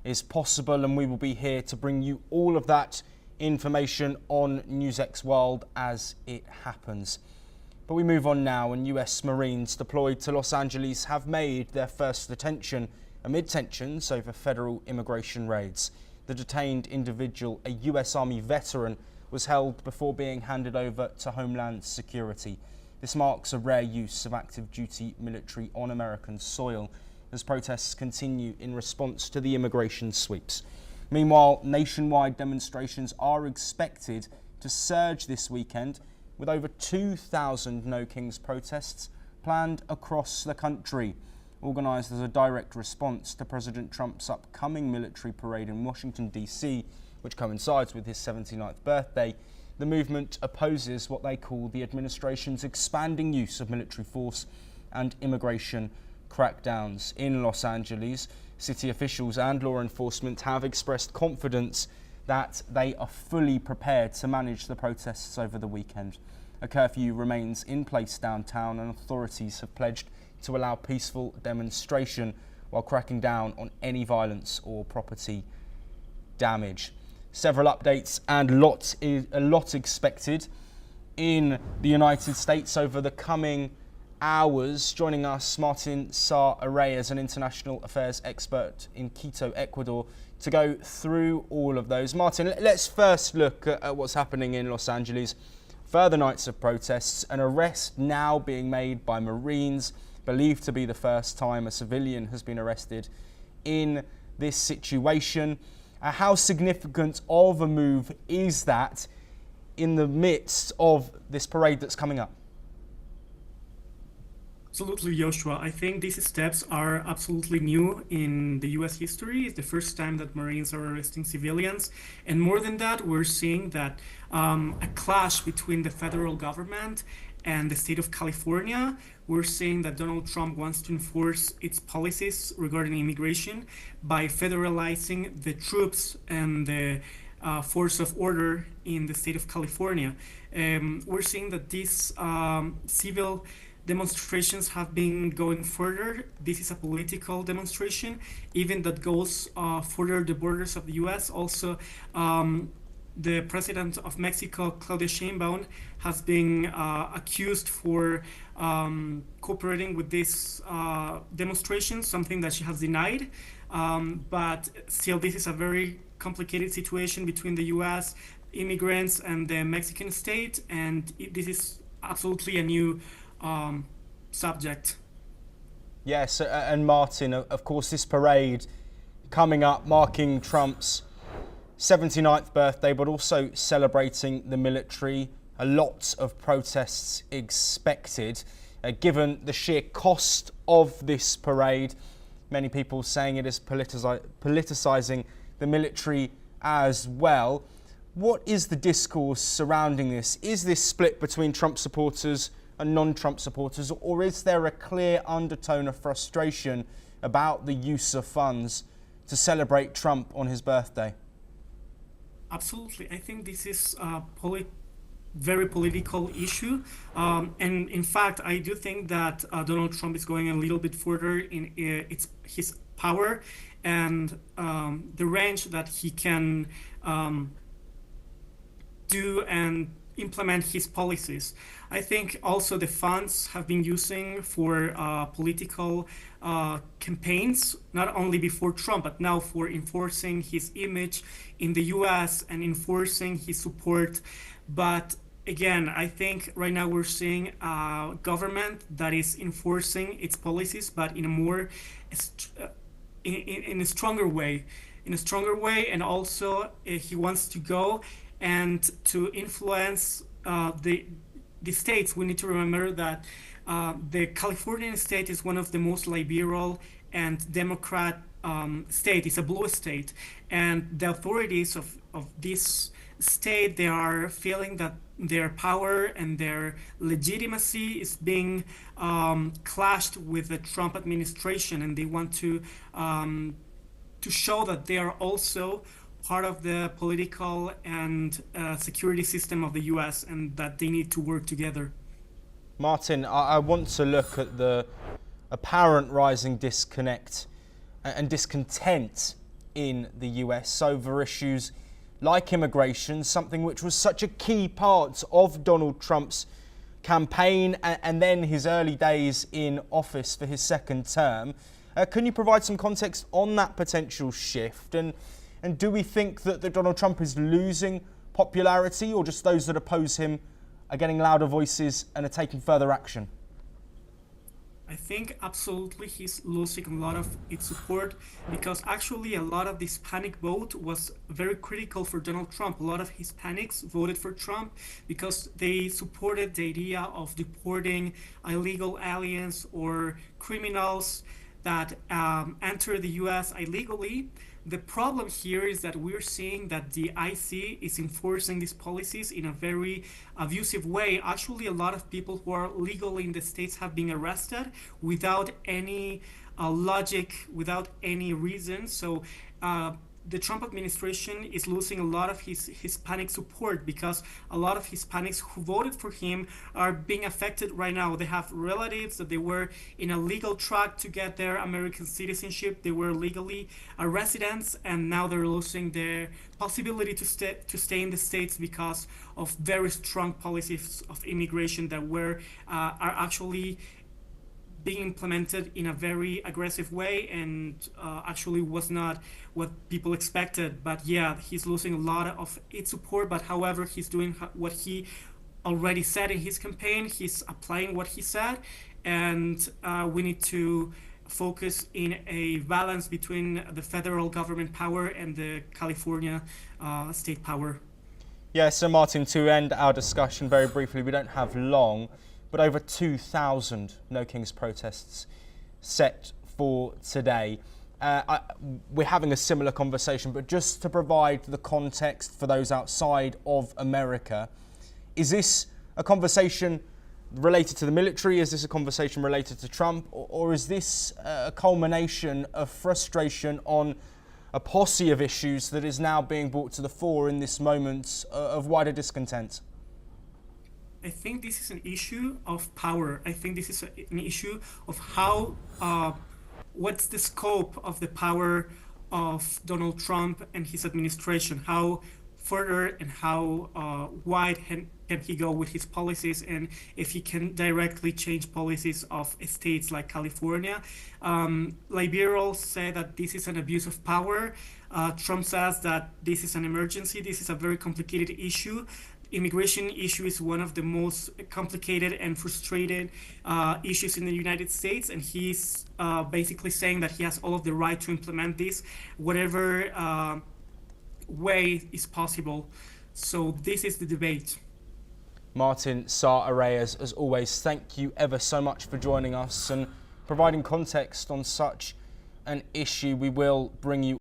is possible, and we will be here to bring you all of that information on NewsX World as it happens. But we move on now, and US Marines deployed to Los Angeles have made their first detention amid tensions over federal immigration raids. The detained individual, a US Army veteran, was held before being handed over to Homeland Security. This marks a rare use of active duty military on American soil as protests continue in response to the immigration sweeps. Meanwhile, nationwide demonstrations are expected to surge this weekend, with over 2,000 No Kings protests planned across the country, organised as a direct response to President Trump's upcoming military parade in Washington, D.C., which coincides with his 79th birthday. The movement opposes what they call the administration's expanding use of military force and immigration crackdowns. In Los Angeles, city officials and law enforcement have expressed confidence that they are fully prepared to manage the protests over the weekend. A curfew remains in place downtown, and authorities have pledged to allow peaceful demonstration while cracking down on any violence or property damage. Several updates and a lot expected in the United States over the coming hours. Joining us, Martin Sa-Arrayas, an international affairs expert in Quito, Ecuador, to go through all of those. Martin, let's first look at what's happening in Los Angeles. Further nights of protests, an arrest now being made by Marines, believed to be the first time a civilian has been arrested in this situation. How significant of a move is that in the midst of this parade that's coming up? Absolutely, Joshua. I think these steps are absolutely new in the US history. It's the first time that Marines are arresting civilians. And more than that, we're seeing that a clash between the federal government and the state of California. We're seeing that Donald Trump wants to enforce its policies regarding immigration by federalizing the troops and the force of order in the state of California. We're seeing that these civil demonstrations have been going further. This is a political demonstration, even that goes further the borders of the US. Also, the president of Mexico, Claudia Sheinbaum, has been accused for cooperating with this demonstration, something that she has denied. But still, this is a very complicated situation between the US immigrants and the Mexican state, and this is absolutely a new subject. Yes, and Martin, of course, this parade coming up marking Trump's 79th birthday, but also celebrating the military. A lot of protests expected, given the sheer cost of this parade. Many people saying it is politicizing the military as well. What is the discourse surrounding this? Is this split between Trump supporters and non-Trump supporters, or is there a clear undertone of frustration about the use of funds to celebrate Trump on his birthday? Absolutely. I think this is a very political issue. And in fact, I do think that Donald Trump is going a little bit further in his power and the range that he can do and implement his policies. I think also the funds have been using for political campaigns, not only before Trump, but now for enforcing his image in the US and enforcing his support. But again, I think right now we're seeing a government that is enforcing its policies, but in a more, in a stronger way, and also he wants to go and to influence the states. We need to remember that the Californian state is one of the most liberal and Democrat state. It's a blue state, and the authorities of this state, they are feeling that their power and their legitimacy is being clashed with the Trump administration, and they want to show that they are also part of the political and security system of the US, and that they need to work together. Martin, I want to look at the apparent rising disconnect and discontent in the US over issues like immigration, something which was such a key part of Donald Trump's campaign and then his early days in office for his second term. Can you provide some context on that potential shift? And do we think that Donald Trump is losing popularity, or just those that oppose him are getting louder voices and are taking further action? I think absolutely he's losing a lot of its support, because actually a lot of the Hispanic vote was very critical for Donald Trump. A lot of Hispanics voted for Trump because they supported the idea of deporting illegal aliens or criminals that enter the US illegally. The problem here is that we're seeing that the IC is enforcing these policies in a very abusive way. Actually, a lot of people who are legally in the States have been arrested without any logic, without any reason. So the Trump administration is losing a lot of his Hispanic support, because a lot of Hispanics who voted for him are being affected right now. They have relatives that they were in a legal track to get their American citizenship. They were legally residents, and now they're losing their possibility to stay in the States because of very strong policies of immigration that are actually being implemented in a very aggressive way, and actually was not what people expected. But yeah, he's losing a lot of its support, but however, he's doing what he already said in his campaign. He's applying what he said, and we need to focus in a balance between the federal government power and the California state power. Yeah, so Martin, to end our discussion very briefly, we don't have long, but over 2,000 No Kings protests set for today. We're having a similar conversation, but just to provide the context for those outside of America, is this a conversation related to the military? Is this a conversation related to Trump? Or is this a culmination of frustration on a posse of issues that is now being brought to the fore in this moment of wider discontent? I think this is an issue of power. I think this is an issue of how, what's the scope of the power of Donald Trump and his administration? How further and how wide can he go with his policies, and if he can directly change policies of states like California. Liberals say that this is an abuse of power. Trump says that this is an emergency. This is a very complicated issue. Immigration issue is one of the most complicated and frustrated issues in the United States, and he's basically saying that he has all of the right to implement this whatever way is possible. So this is the debate. Martin Sa-Arrayas, as always, thank you ever so much for joining us and providing context on such an issue. We will bring you